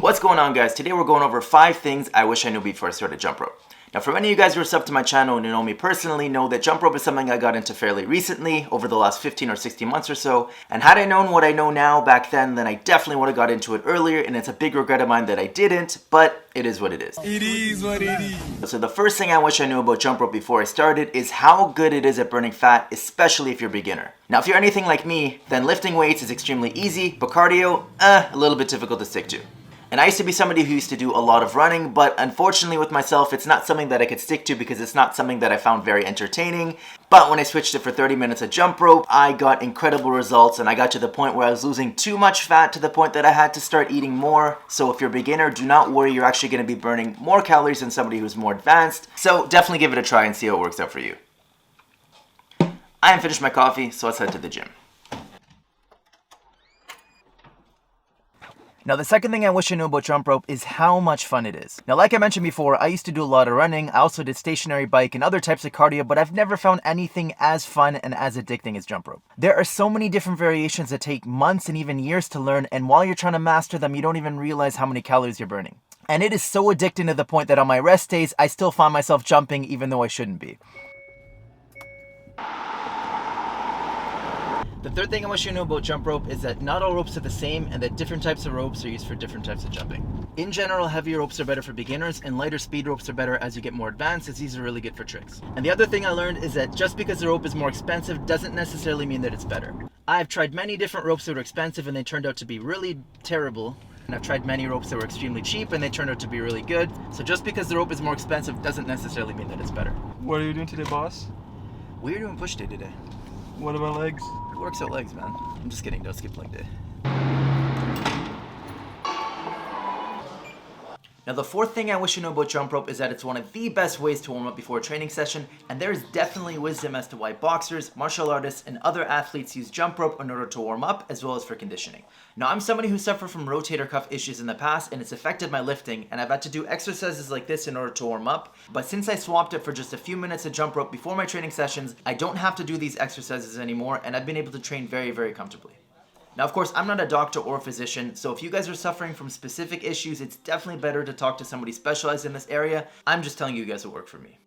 What's going on, guys? Today we're going over 5 things I wish I knew before I started jump rope. Now, for many of you guys who are sub to my channel and you know me personally, know that jump rope is something I got into fairly recently, over the last 15 or 16 months or so. And had I known what I know now back then I definitely would have got into it earlier, and it's a big regret of mine that I didn't, but it is what it is. It is what it is. So the first thing I wish I knew about jump rope before I started is how good it is at burning fat, especially if you're a beginner. Now, if you're anything like me, then lifting weights is extremely easy, but cardio, a little bit difficult to stick to. And I used to be somebody who used to do a lot of running, but unfortunately with myself, it's not something that I could stick to because it's not something that I found very entertaining. But when I switched it for 30 minutes of jump rope, I got incredible results, and I got to the point where I was losing too much fat to the point that I had to start eating more. So if you're a beginner, do not worry, you're actually going to be burning more calories than somebody who's more advanced. So definitely give it a try and see how it works out for you. I haven't finished my coffee, so let's head to the gym. Now, the second thing I wish I knew about jump rope is how much fun it is. Now, like I mentioned before, I used to do a lot of running. I also did stationary bike and other types of cardio, but I've never found anything as fun and as addicting as jump rope. There are so many different variations that take months and even years to learn, and while you're trying to master them, you don't even realize how many calories you're burning. And it is so addicting to the point that on my rest days, I still find myself jumping even though I shouldn't be. The third thing I wish you knew about jump rope is that not all ropes are the same and that different types of ropes are used for different types of jumping. In general, heavier ropes are better for beginners and lighter speed ropes are better as you get more advanced, as these are really good for tricks. And the other thing I learned is that just because the rope is more expensive doesn't necessarily mean that it's better. I've tried many different ropes that were expensive and they turned out to be really terrible. And I've tried many ropes that were extremely cheap and they turned out to be really good. So just because the rope is more expensive doesn't necessarily mean that it's better. What are you doing today, boss? We're doing push day today. What about legs? Works out legs, man. I'm just kidding, don't skip leg day. Now, the fourth thing I wish you know about jump rope is that it's one of the best ways to warm up before a training session, and there is definitely wisdom as to why boxers, martial artists, and other athletes use jump rope in order to warm up as well as for conditioning. Now, I'm somebody who suffered from rotator cuff issues in the past, and it's affected my lifting, and I've had to do exercises like this in order to warm up. But since I swapped it for just a few minutes of jump rope before my training sessions, I don't have to do these exercises anymore, and I've been able to train very, very comfortably. Now, of course, I'm not a doctor or a physician, so if you guys are suffering from specific issues, it's definitely better to talk to somebody specialized in this area. I'm just telling you guys what worked for me.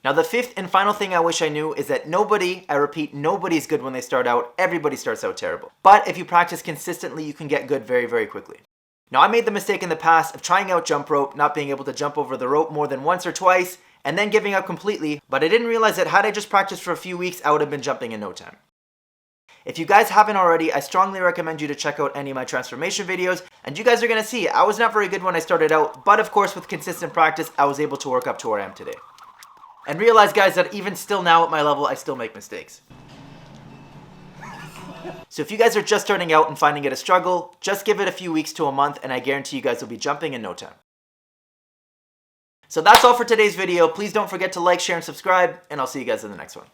Now, the fifth and final thing I wish I knew is that nobody, I repeat, nobody's good when they start out. Everybody starts out terrible. But if you practice consistently, you can get good very, very quickly. Now, I made the mistake in the past of trying out jump rope, not being able to jump over the rope more than once or twice, and then giving up completely, but I didn't realize that had I just practiced for a few weeks, I would have been jumping in no time. If you guys haven't already, I strongly recommend you to check out any of my transformation videos, and you guys are going to see, I was not very good when I started out, but of course with consistent practice, I was able to work up to where I am today. And realize, guys, that even still now at my level, I still make mistakes. So if you guys are just starting out and finding it a struggle, just give it a few weeks to a month, and I guarantee you guys will be jumping in no time. So that's all for today's video. Please don't forget to like, share, and subscribe, and I'll see you guys in the next one.